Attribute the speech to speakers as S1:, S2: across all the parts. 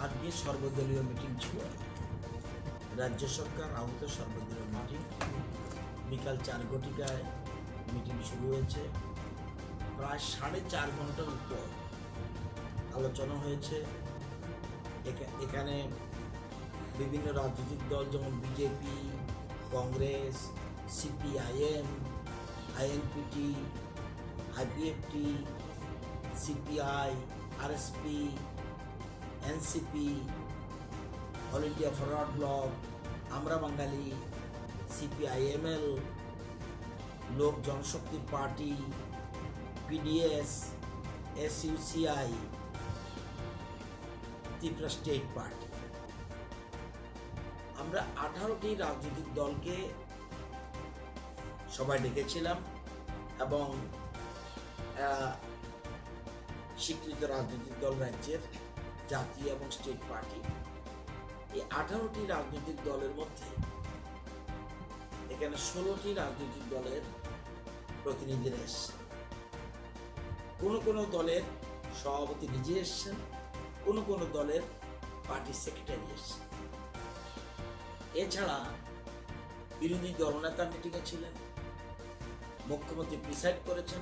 S1: আজকে সর্বদলীয় মিটিং ছিল। রাজ্য সরকার আহত সর্বদলীয় মিটিং বিকাল 4 ঘটিকায় মিটিং শুরু হয়েছে। প্রায় 4.5 ঘন্টার উপর আলোচনা হয়েছে। এখানে বিভিন্ন রাজনৈতিক দল যেমন BJP, Congress, CPIM, INPT, IPFT, CPI, RSP, NCP, all India forward block, আমরা বাঙালি, সিপিআইএমএল, লোক জনশক্তি party, PDS, SUCI, Tripura state party, আমরা 18টি রাজনৈতিক দলকে সবাই ডেকেছিলাম এবং স্বীকৃত রাজনৈতিক দল রাজ্যের জাতীয় এবং স্টেট পার্টি। এই 18টি রাজনৈতিক দলের মধ্যে এখানে 16টি রাজনৈতিক দলের প্রতিনিধিরা এসছেন। কোনো দলের সভাপতি নিজে এসছেন, কোনো দলের পার্টি সেক্রেটারি এসছেন। এছাড়া বিরোধী দলনেতা মিটিংয়ে ছিলেন, মুখ্যমন্ত্রী প্রিসাইড করেছেন,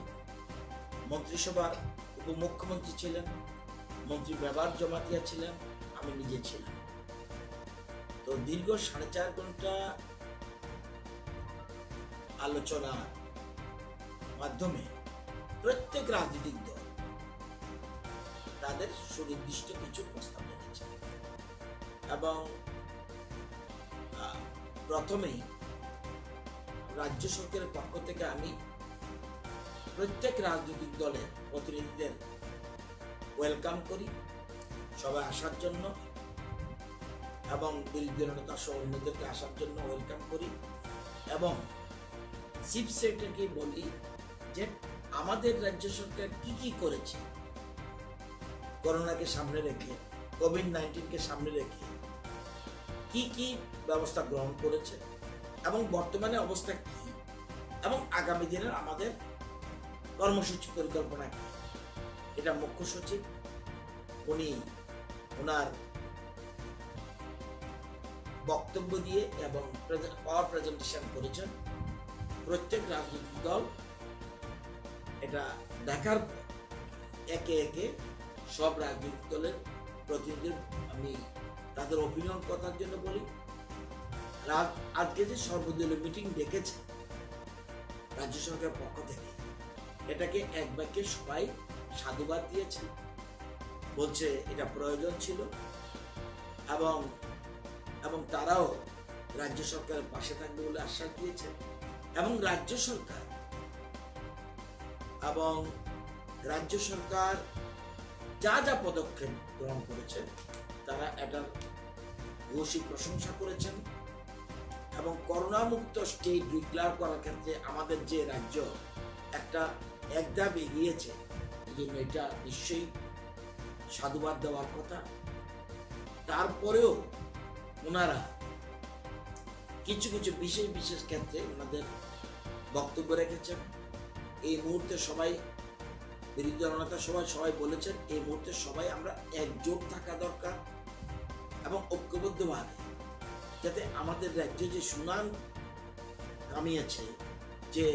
S1: মন্ত্রিসভার উপমুখ্যমন্ত্রী ছিলেন, মন্ত্রী ব্যবহার জমাতিয়া ছিলেন, আমি নিজে ছিলাম। তো দীর্ঘ 4.5 ঘন্টা আলোচনার মাধ্যমে প্রত্যেক রাজনৈতিক দল তাদের সুনির্দিষ্ট কিছু প্রস্তাব রেখেছে এবং প্রথমেই রাজ্য সরকারের পক্ষ থেকে আমি প্রত্যেক রাজনৈতিক দলের প্রতিনিধিদের ওয়েলকাম করি সবাই আসার জন্য এবং বিরোধী দলনেতা সহ অন্যদেরকে আসার জন্য ওয়েলকাম করি এবং চিফ সেক্রেটারিকে বলি যে আমাদের রাজ্য সরকার কি করেছে করোনাকে সামনে রেখে, কোভিড-19কে সামনে রেখে কি ব্যবস্থা গ্রহণ করেছে এবং বর্তমানে অবস্থা কি এবং আগামী দিনের আমাদের কর্মসূচি পরিকল্পনা কি। এটা মুখ্য সচিব উনি ওনার বক্তব্য দিয়ে এবং পাওয়ার প্রেজেন্টেশন করেছেন। প্রত্যেক রাজনৈতিক দল এটা দেখার পর একে একে সব রাজনৈতিক দলের প্রতিনিধিদের আমি তাদের অপিনিয়ন কথার জন্য বলি। আজকে যে সর্বদলীয় মিটিং ডেকেছে রাজ্য সরকারের পক্ষ থেকে, এটাকে এক বাক্যে সবাই সাধুবাদ দিয়েছে, বলছে এটা প্রয়োজন ছিল এবং তারাও রাজ্য সরকারের পাশে থাকবে বলে আশ্বাস দিয়েছে এবং রাজ্য সরকার যা পদক্ষেপ গ্রহণ করেছে তারা এটার ভূয়সী প্রশংসা করেছেন এবং করোনা মুক্ত স্টেট ডিক্লেয়ার করার ক্ষেত্রে আমাদের যে রাজ্য এক ধাপ এগিয়েছে, এই জন্য এটা নিশ্চয়ই সাধুবাদ দেওয়ার কথা। তারপরেও ওনারা কিছু বিশেষ ক্ষেত্রে ওনাদের বক্তব্য রেখেছেন। এই মুহূর্তে সবাই বিরোধী দলনেতা সবাই বলেছেন এই মুহূর্তে সবাই আমরা একজোট থাকা দরকার এবং ঐক্যবদ্ধভাবে যাতে আমাদের রাজ্যে যে সুনাম কামিয়েছে যে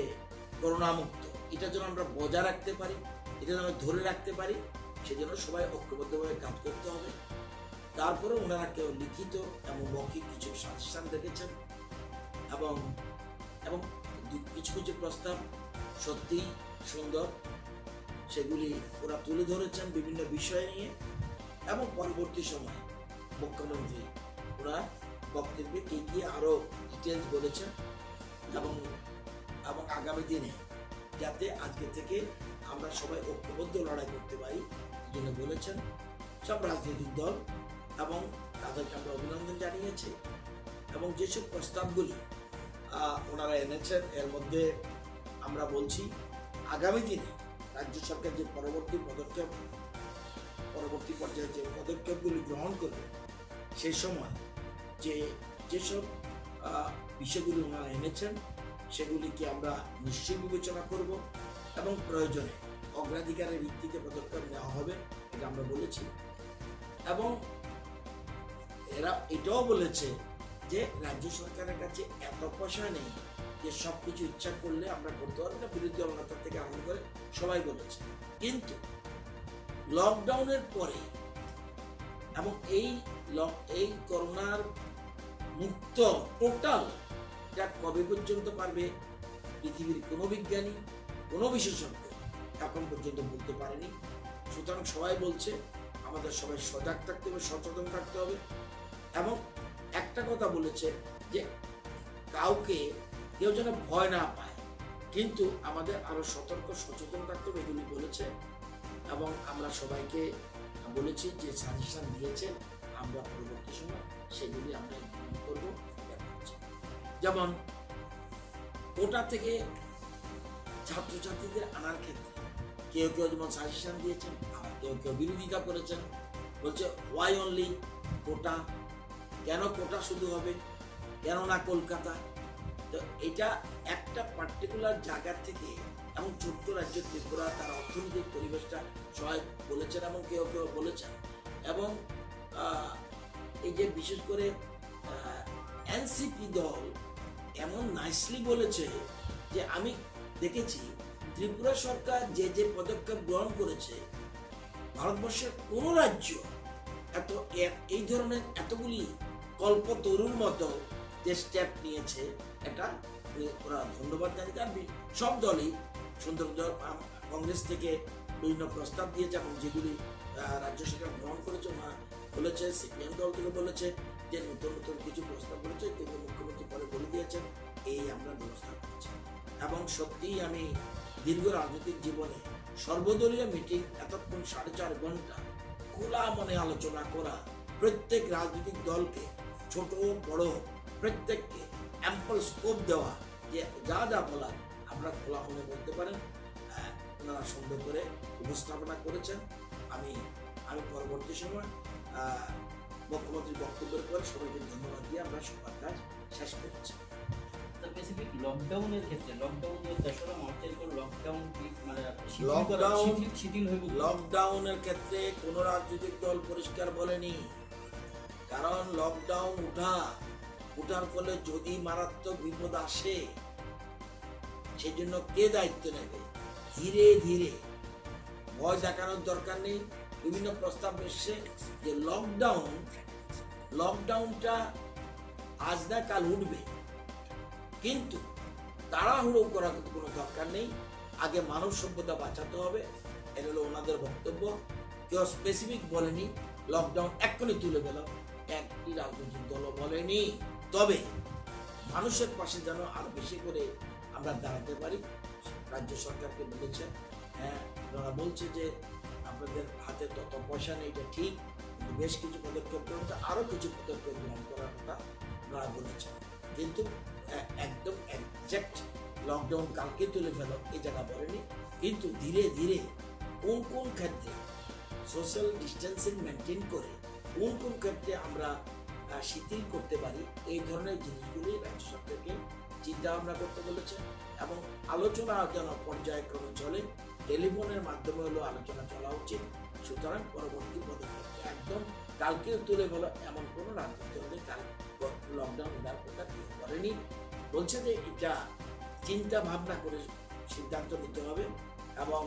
S1: করোনা মুক্ত, এটা যেন আমরা বজায় রাখতে পারি, এটা যেন ধরে রাখতে পারি, সেজন্য সবাই ঐক্যবদ্ধভাবে কাজ করতে হবে। তারপরে ওনারা কেউ লিখিত এবং মৌখিক কিছু সাজেশন রেখেছেন এবং কিছু প্রস্তাব সত্যিই সুন্দর, সেগুলি ওরা তুলে ধরেছেন বিভিন্ন বিষয় নিয়ে এবং পরবর্তী সময় মুখ্যমন্ত্রী ওনার বক্তব্যে কি আরো ডিটেলস বলেছেন এবং আগামী দিনে যাতে আজকে থেকে আমরা সবাই ঐক্যবদ্ধ লড়াই করতে পারি এই জন্য বলেছেন। সব রাজনৈতিক দল এবং তাদেরকে আমরা অভিনন্দন জানিয়েছি এবং যেসব প্রস্তাবগুলি ওনারা এনেছেন এর মধ্যে আমরা বলছি আগামী দিনে রাজ্য সরকার যে পরবর্তী পর্যায়ে যে পদক্ষেপগুলি গ্রহণ করবে সেই সময় যেসব বিষয়গুলি ওনারা এনেছেন সেগুলিকে আমরা নিশ্চয়ই বিবেচনা করব এবং প্রয়োজনে অগ্রাধিকারের ভিত্তিতে পদক্ষেপ নেওয়া হবে, এটা আমরা বলেছি। এবং এরা এটাও বলেছে যে রাজ্য সরকারের কাছে এত পয়সা নেই যে সবকিছু ইচ্ছা করলে আমরা করতে পারবো না, বিরোধী দলনেতা থেকে আরম্ভ করে সবাই বলেছে। কিন্তু লকডাউনের পরে এবং এই করোনার মুক্ত টোটাল এটা কবে পর্যন্ত পারবে পৃথিবীর কোনো বিজ্ঞানী, কোনো বিশেষজ্ঞ এখন পর্যন্ত বলতে পারেনি। সুতরাং সবাই বলছে আমাদের সবাই সজাগ থাকতে হবে, সচেতন থাকতে হবে। এবং একটা কথা বলেছে যে কাউকে কেউ যেন ভয় না পায়, কিন্তু আমাদের আরো সতর্ক সচেতন থাকতে হবে, এগুলি বলেছে। এবং আমরা সবাইকে বলেছি যে সাজেশন দিয়েছে আমরা পরবর্তী সময় সেগুলি আমরা ইমপ্লিমেন্ট করবো। যেমন কোটা থেকে ছাত্রছাত্রীদের আনার ক্ষেত্রে কেউ কেউ যেমন সাজেশন দিয়েছেন, আবার কেউ কেউ বিরোধিতা করেছেন, বলছে ওয়াই অনলি কোটা, কেন কোটা শুধু হবে, কেন না কলকাতা? তো এটা একটা পার্টিকুলার জায়গা থেকে, এবং ছোট্ট রাজ্য ত্রিপুরা তার অর্থনৈতিক পরিবেশটা সবাই বলেছেন এবং কেউ কেউ বলেছেন। এবং এই যে বিশেষ করে এনসিপি দল এমন নাইসলি বলেছে যে আমি দেখেছি ত্রিপুরা সরকার যে যে পদক্ষেপ গ্রহণ করেছে, ভারতবর্ষের কোন রাজ্য এই ধরনের এতগুলি কল্পতরুর মতো যে স্টেপ নিয়েছে, এটা ওরা ধন্যবাদ জানিয়ে সব দলই সুন্দর। কংগ্রেস থেকে বিভিন্ন প্রস্তাব দিয়েছে এবং যেগুলি রাজ্য সরকার গ্রহণ করেছে বলেছে, সিপিএম দল থেকে বলেছে যে নতুন নতুন কিছু প্রস্তাব করেছে, কিন্তু মুখ্যমন্ত্রী পরে বলে দিয়েছেন এই আমরা ব্যবস্থা করেছি। এবং সত্যিই আমি দীর্ঘ রাজনৈতিক জীবনে সর্বদলীয় মিটিং এতক্ষণ 4.5 ঘন্টা খোলা মনে আলোচনা করা, প্রত্যেক রাজনৈতিক দলকে ছোট বড় প্রত্যেককে অ্যাম্পল স্কোপ দেওয়া, যে যা যা বলার আমরা খোলা মনে বলতে পারেন, ওনারা সুন্দর করে উপস্থাপনা করেছেন। আমি পরবর্তী সময় মুখ্যমন্ত্রীর বক্তব্যের পরে সবাইকে ধন্যবাদ দিয়ে আমরা সবার কাজ শেষ করেছি।
S2: স্পেসিফিক লকডাউনের ক্ষেত্রে লকডাউনের 10টা মার্চের পর লকডাউন মানে শিথিল হয়ে
S1: লকডাউনের ক্ষেত্রে কোন রাজনৈতিক দল পরিষ্কার বলেনি, কারণ লকডাউন উঠার ফলে যদি মারাত্মক বিপদ আসে সেই জন্য কে দায়িত্ব নেবে? ধীরে ধীরে, ভয় দেখানোর দরকার নেই। বিভিন্ন প্রস্তাব এসছে যে লকডাউনটা আজ না কাল উঠবে, কিন্তু তাড়াহুড়ো করার কোনো দরকার নেই, আগে মানব সভ্যতা বাঁচাতে হবে। এটা হলো ওনাদের বক্তব্য। কেউ স্পেসিফিক বলেনি লকডাউন এক্ষুনি তুলে গেল, একটি রাজনৈতিক দলও বলেনি। তবে মানুষের পাশে যেন আরো বেশি করে আমরা দাঁড়াতে পারি, রাজ্য সরকারকে বলেছে। হ্যাঁ, ওনারা বলছে যে আপনাদের হাতে তত পয়সা নেই, এটা ঠিক, কিন্তু বেশ কিছু পদক্ষেপ গ্রহণ, আরো কিছু পদক্ষেপ গ্রহণ করার কথা ওনারা বলেছেন। কিন্তু একদম একজ্যাক্ট লকডাউন কালকে তুলে ফেলো এই জায়গা বলেনি, কিন্তু ধীরে ধীরে কোন কোন ক্ষেত্রে সোশ্যাল ডিস্টেন্সিং মেনটেন করে কোন কোন ক্ষেত্রে আমরা শিথিল করতে পারি, এই ধরনের জিনিসগুলি রাজ্য সরকারকে চিন্তা ভাবনা করতে বলেছে। এবং আলোচনা যেন পর্যায়ক্রমে চলে, টেলিফোনের মাধ্যমে হলেও আলোচনা চলা উচিত। সুতরাং পরবর্তী পদক্ষেপ একদম কালকে তুলে ফেলো এমন কোনো রাজনীতি হলে কাল লকডাউন দেওয়ার কথা কেউ করেনি। বলছে যে এটা চিন্তা ভাবনা করে সিদ্ধান্ত নিতে হবে এবং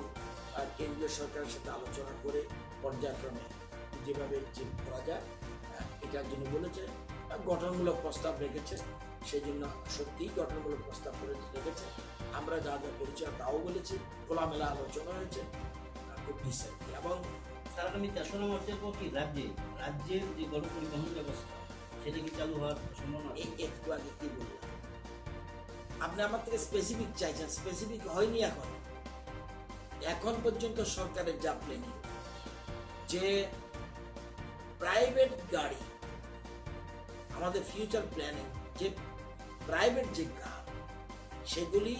S1: কেন্দ্রীয় সরকারের সাথে আলোচনা করে পর্যায়ক্রমে যেভাবে করা যায় এটার জন্য বলেছে। গঠনমূলক প্রস্তাব রেখেছে, সেই জন্য সত্যিই গঠনমূলক প্রস্তাব করে রেখেছে। আমরা যা যা করেছি তাও বলেছি, খোলামেলা আলোচনা হয়েছে খুব রিসেন্টলি। এবং
S2: তার আগামী 4টা মার্চের পর কি রাজ্যের যে গণপরিবহন ব্যবস্থা সেটা কি চালু হওয়ার সম্ভাবনা?
S1: একটু আগে কি বললাম, আপনি আমার থেকে স্পেসিফিক চাইছেন, স্পেসিফিক হয়নি এখন পর্যন্ত সরকারের যা প্ল্যানিং, যে প্রাইভেট গাড়ি, আমাদের ফিউচার প্ল্যানিং, যে প্রাইভেট যে কার সেগুলি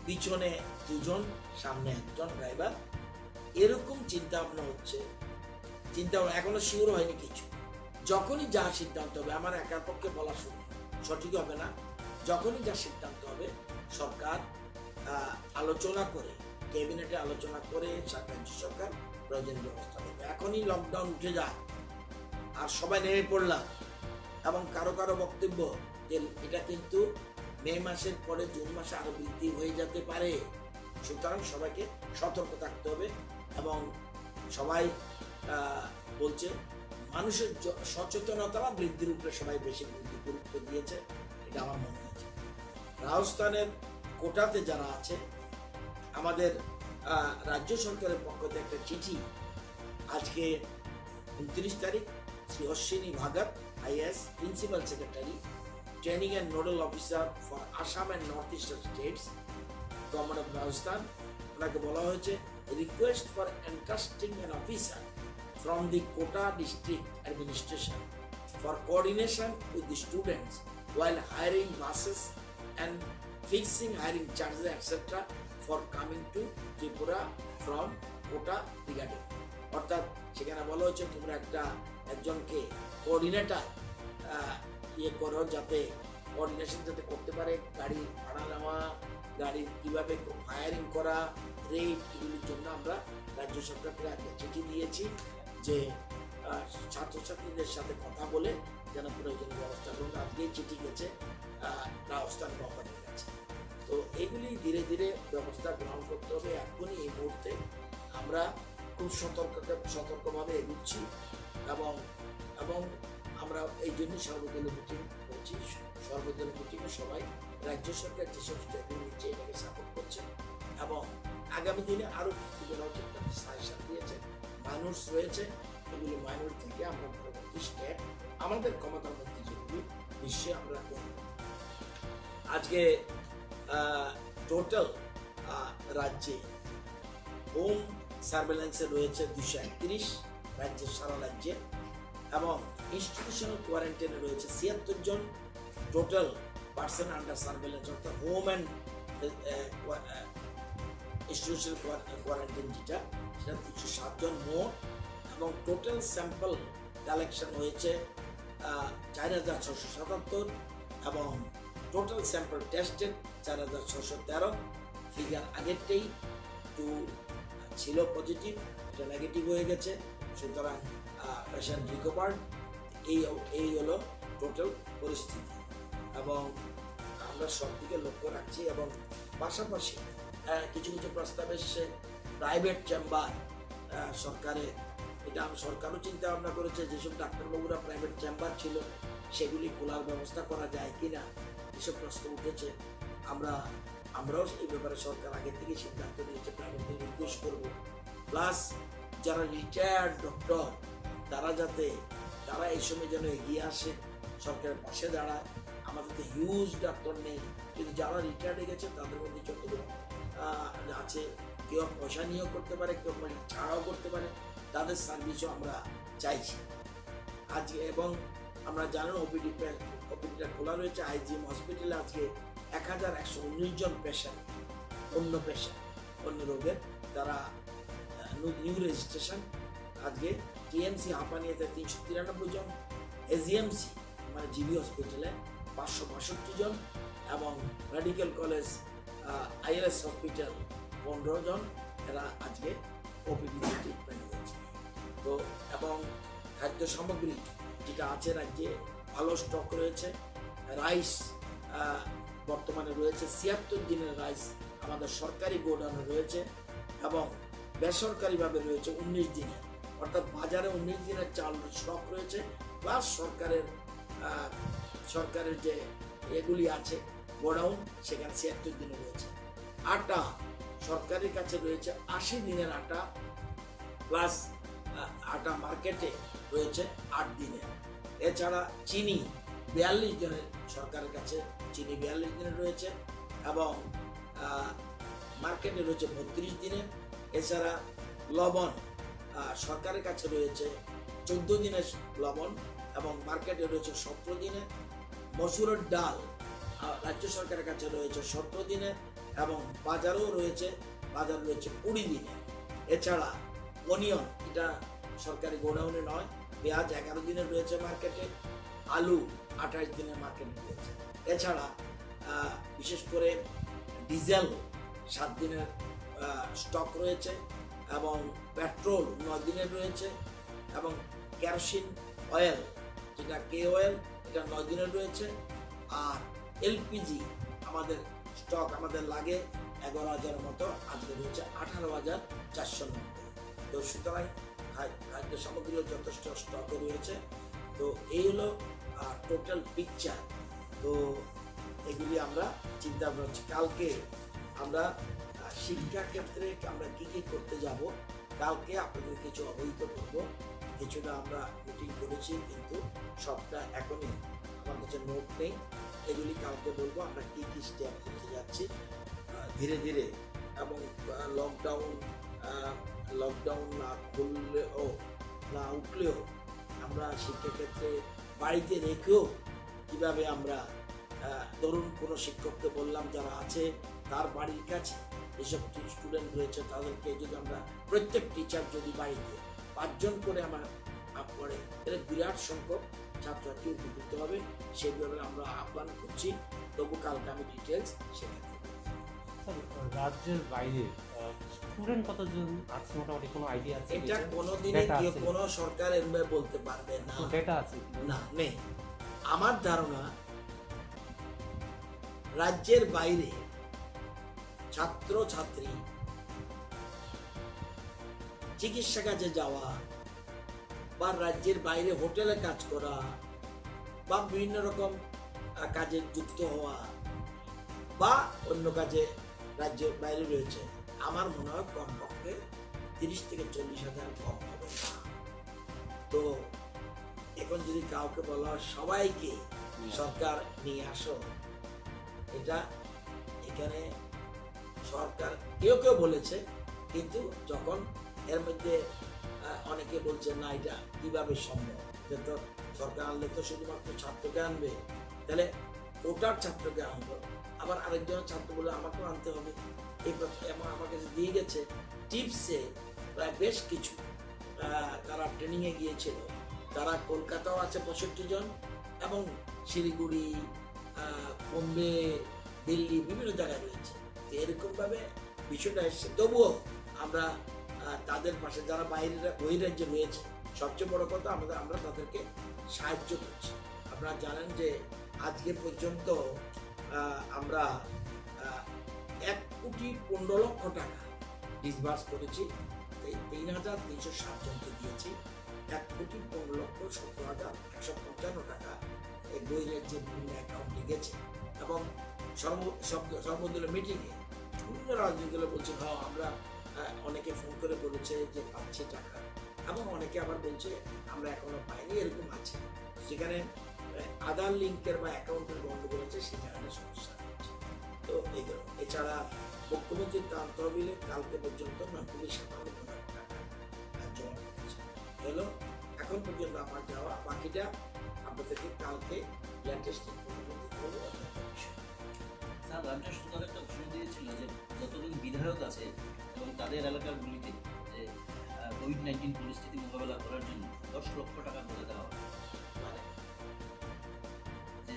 S1: পিছনে 2জন সামনে 1জন ড্রাইভার, এরকম চিন্তা ভাবনা হচ্ছে। চিন্তা এখনো শিওর হয়নি কিছু, যখনই যা সিদ্ধান্ত হবে, আমার একার পক্ষে বলা সঠিক হবে না, যখনই যা সিদ্ধান্ত হবে সরকার আলোচনা করে, ক্যাবিনেটে আলোচনা করে রাজ্য সরকার প্রয়োজনীয় ব্যবস্থা করবে। এখনই লকডাউন উঠে যায়, আর সবাই নেমে পড়লাম, এবং কারো কারো বক্তব্য যে এটা কিন্তু মে মাসের পরে জুন মাসে আরো বৃদ্ধি হয়ে যেতে পারে। সুতরাং সবাইকে সতর্ক থাকতে হবে, এবং সবাই বলছে মানুষের সচেতনতা বৃদ্ধির উপরে সবাই বেশি গুরুত্ব দিয়েছে, এটা আমার মনে হয়েছে। রাজস্থানের কোটাতে যারা আছে, আমাদের রাজ্য সরকারের পক্ষ থেকে একটা চিঠি আজকে 29 তারিখ Shri Ashwini Bhagat IAS principal secretary training and nodal officer for Assam and north eastern states government of Rajasthan, ওনাকে বলা হয়েছে request for entrusting an officer from the Kota district administration for coordination with the students while hiring buses and fixing hiring charges etc. for coming to Tripura from Kota regarding. অর্থাৎ সেখানে বলা হচ্ছে তোমরা একজনকে coordinator করো, যাতে coordination যাতে করতে পারে, গাড়ি ভাড়া নেওয়া, গাড়ি কিভাবে হায়ারিং করা, রেট, এগুলির জন্য আমরা রাজ্য সরকারকে একটা চিঠি দিয়েছি যে ছাত্রছাত্রীদের সাথে কথা বলে যেন প্রয়োজনীয় ব্যবস্থা গ্রহণ। আজকেই চিঠি গেছে রাজস্থান গভর্নমেন্টের কাছে। তো এগুলি ধীরে ধীরে ব্যবস্থা গ্রহণ করতে হবে। এখনই এই মুহূর্তে আমরা খুব সতর্কভাবে এগুচ্ছি, এবং এবং আমরা এই জন্য সর্বদলীয় মিটিং করছি। সর্বদলীয় মিটিংয়ে সবাই রাজ্য সরকার যেসব স্টেপগুলো নিচ্ছে এটাকে সাপোর্ট করছে, এবং আগামী দিনে আরো কিছু করা উচিত সাজেশন দিয়েছে। মাইনরস রয়েছে, এগুলো মাইনর থেকে আমরা পরবর্তী স্টেপ আমাদের ক্ষমতার মধ্যে যেগুলি নিশ্চয়ই আমরা করব। আজকে টোটাল রাজ্যে হোম সার্ভেলেন্সে রয়েছে 231 রাজ্যের সারা রাজ্যে, এবং ইনস্টিটিউশনাল কোয়ারেন্টাইনে রয়েছে 76 জন। টোটাল পার্সন আন্ডার সার্ভেলেন্স অর্থাৎ হোম অ্যান্ড ইনস্টিটিউশনাল কোয়ারেন্টাইন যেটা, সেটা 207 জন মোট, এবং টোটাল স্যাম্পল কালেকশন হয়েছে 4677, এবং টোটাল স্যাম্পল টেস্টেড 4613। ফিগার আগেরটাই ছিল পজিটিভ, এটা নেগেটিভ হয়ে গেছে, সুতরাং পেশেন্ট রিকভার্ড। এই হলো টোটাল পরিস্থিতি, এবং আমরা সব দিকে লক্ষ্য রাখছি। এবং পাশাপাশি কিছু কিছু প্রস্তাব এসছে প্রাইভেট চেম্বার সরকারের, এটা সরকারও চিন্তা ভাবনা করেছে যেসব ডাক্তারবাবুরা প্রাইভেট চেম্বার ছিল সেগুলি খোলার ব্যবস্থা করা যায় কিনা, এসব প্রশ্ন উঠেছে। আমরাও এই ব্যাপারে সরকার আগে থেকে সিদ্ধান্ত নিয়েছে, প্রাইভেটকে রিকোয়েস্ট করব। প্লাস যারা রিটায়ার্ড ডক্টর তারা এই সময় যেন এগিয়ে আসে, সরকারের পাশে দাঁড়ায়। আমাদের তো হিউজ ডাক্তার নেই, কিন্তু যারা রিটায়ার্ড হয়ে গেছে তাদের মধ্যে যতটুকু আছে, কেউ পয়সা নিয়েও করতে পারে, কেউ পয়সা ছাড়াও করতে পারে, তাদের সার্ভিসও আমরা চাইছি আজকে। এবং আমরা জানেন ওপিডিটা খোলা রয়েছে আইজিএম হসপিটালে। আজকে 1119 জন পেশেন্ট, অন্য রোগের, তারা নিউ রেজিস্ট্রেশন। আজকে টিএমসি হাঁপানিয়াতে 393 জন, এজিএমসি মানে জিবি হসপিটালে 562 জন, এবং মেডিকেল কলেজ আইএলএস হসপিটাল 15 জন, এরা আজকে ওপিডিতে ট্রিটমেন্ট হয়েছে। তো এবং খাদ্য সামগ্রী যেটা আছে রাজ্যে ভালো স্টক রয়েছে। রাইস বর্তমানে রয়েছে 76 দিনের রাইস আমাদের সরকারি গোডাউনে রয়েছে, এবং বেসরকারিভাবে রয়েছে 19 দিনের, অর্থাৎ বাজারে 19 দিনের চাল স্টক রয়েছে। প্লাস সরকারের যে এগুলি আছে গোডাউন, সেখানে 76 দিনে রয়েছে। আটা সরকারের কাছে রয়েছে 80 দিনের আটা, প্লাস আটা মার্কেটে রয়েছে 8 দিনে। এছাড়া চিনি 42 দিনের সরকারের কাছে, চিনি 42 দিনের রয়েছে, এবং মার্কেটে রয়েছে 32 দিনে। এছাড়া লবণ সরকারের কাছে রয়েছে 14 দিনের লবণ, এবং মার্কেটে রয়েছে 17 দিনে। মসুরের ডাল রাজ্য সরকারের কাছে রয়েছে 17 দিনে, এবং বাজার রয়েছে 20 দিনে। এছাড়া অনিয়ন, এটা সরকারি গোডাউনে নয়, পেঁয়াজ 11 দিনের রয়েছে মার্কেটে, আলু 28 দিনের মার্কেটে রয়েছে। এছাড়া বিশেষ করে ডিজেল 7 দিনের স্টক রয়েছে, এবং পেট্রোল 9 দিনের রয়েছে, এবং কেরোসিন অয়েল, যেটা কে অয়েল, এটা 9 দিনের রয়েছে। আর এলপিজি আমাদের স্টক আমাদের লাগে 11,000 মতো, আজকে রয়েছে 18,490। তো সুতরাং খাদ্য সামগ্রীও যথেষ্ট স্টকে রয়েছে। তো এই হলো টোটাল পিকচার। তো এগুলি আমরা চিন্তা করছি। কালকে আমরা শিক্ষা ক্ষেত্রে আমরা কি কি করতে যাব, কালকে আপনাদের কিছু অবহিত করব। কিছুটা আমরা মিটিং করেছি, কিন্তু সবটা এখনই আমার কাছে নোট নেই। এগুলি কালকে বলবো আমরা কি কি স্টেপ করতে যাচ্ছি ধীরে ধীরে। এবং লকডাউন না খুললেও না উঠলেও আমরা শিক্ষাক্ষেত্রে বাড়িতে রেখেও কিভাবে আমরা ধরুন কোনো শিক্ষককে বললাম যারা আছে তার বাড়ির কাছে যেসব স্টুডেন্ট রয়েছে তাদেরকে যদি আমরা প্রত্যেক টিচার যদি বাড়িতে 5 জন করে আমার করে, তাহলে বিরাট সংখ্যক ছাত্রছাত্রী উপকৃত হবে। সেইভাবে আমরা আহ্বান করছি। তবু কালকে আমি ডিটেলস শেখাতে
S3: রাজ্যের বাইরে স্টুডেন্ট কতজন আছে মোটামুটি কোনো আইডিয়া আছে?
S1: এটা কোনোদিনই কোনো সরকার এভাবে বলতে পারবে না।
S3: ডেটা আছে
S1: না, নেই। আমার ধারণা রাজ্যের বাইরে ছাত্র ছাত্রী চিকিৎসা কাজে যাওয়া বা রাজ্যের বাইরে হোটেলে কাজ করা বা বিভিন্ন রকম কাজে যুক্ত হওয়া বা অন্য কাজে রাজ্যের বাইরে রয়েছে, আমার মনে হয় কমপক্ষে 30 থেকে 40,000 কম হবে না। তো এখন যদি কাউকে বলা হয় সবাইকে সরকার নিয়ে আসো, এটা এখানে সরকার কেউ কেউ বলেছে, কিন্তু যখন এর মধ্যে অনেকে বলছে না এটা কিভাবে সম্ভব, যে তো সরকার আনলে তো শুধুমাত্র ছাত্রকে আনবে, তাহলে ওটার ছাত্রকে আনবো। আবার আরেকজন ছাত্র বলে আমাকেও আনতে হবে। এই আমার কাছে দিয়ে গেছে টিপসে প্রায় বেশ কিছু তারা ট্রেনিংয়ে গিয়েছিল। তারা কলকাতাও আছে 65 জন, এবং শিলিগুড়ি, বোম্বে, দিল্লি বিভিন্ন জায়গায় রয়েছে। তো এরকমভাবে বিষয়টা এসছে। তবুও আমরা তাদের পাশে যারা বহিরাজ্যে রয়েছে, সবচেয়ে বড় কথা আমরা তাদেরকে সাহায্য করছি। আপনারা জানেন যে আজকে পর্যন্ত আমরা 1,15,00,000 টাকা ডিসবার্স করেছি। 3,360 জনকে দিয়েছি। 1,15,17,155 টাকা এই বহিরাজ্যের বিভিন্ন অ্যাকাউন্টে গেছে। এবং সর্বদলীয় মিটিংয়ে বিভিন্ন রাজনৈতিক দলে বলছে হ্যাঁ আমরা, অনেকে ফোন করে বলেছে যে পাচ্ছে টাকা, এবং অনেকে আবার বলছে আমরা এখনো পাইনি, এরকম আছে। সেখানে আধার লিঙ্কের বা অ্যাকাউন্টের গন্ডগোল আছে, সেই জায়গাটা সমস্যা হচ্ছে। তো এইগুলো এছাড়া মুখ্যমন্ত্রীর তহবিলে কালকে পর্যন্ত 9,57,00,000 টাকা জমা করেছে হলো। এখন পর্যন্ত আমার যাওয়া, বাকিটা আপনাদেরকে কালকে লেটেস্ট ইনফরমেশন করবো।
S2: স্যার, রাজ্য সরকার একটা ঘোষণা দিয়েছিল যে যতজন বিধায়ক আছে এবং তাদের এলাকাগুলিতে যে কোভিড-19 পরিস্থিতি মোকাবেলা করার জন্য 10 লক্ষ টাকা করে দেওয়া হবে। যে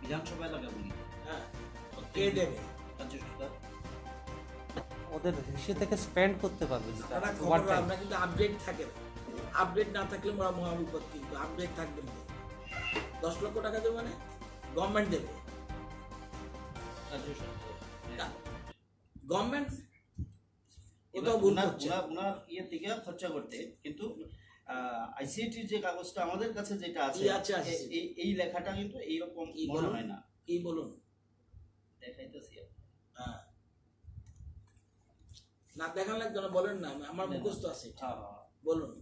S2: বিধানসভা এলাকাগুলিতে
S1: কে দেবে?
S2: রাজ্য সরকার
S3: ওদের হিসেবে থেকে স্পেন্ড করতে পারবে।
S1: আমরা কিন্তু আপডেট থাকে না। আপডেট না থাকলে মহা বিপদ। কিন্তু আপডেট থাকবে না। 10 লক্ষ টাকা দেবে মানে গভর্নমেন্ট দেবে।
S2: রাজ্য সরকার
S1: গভর্নমেন্ট
S2: ওনার ইয়ে থেকে খরচা করতে, কিন্তু আইসিআইটির যে কাগজটা আমাদের কাছে যেটা আছে এই লেখাটা কিন্তু এইরকম মনে হয় না।
S1: কি বলুন?
S2: দেখাইতেছি
S1: না দেখান লাগবে না, বলেন না, আমার মুখস্থ আছে। বলুন।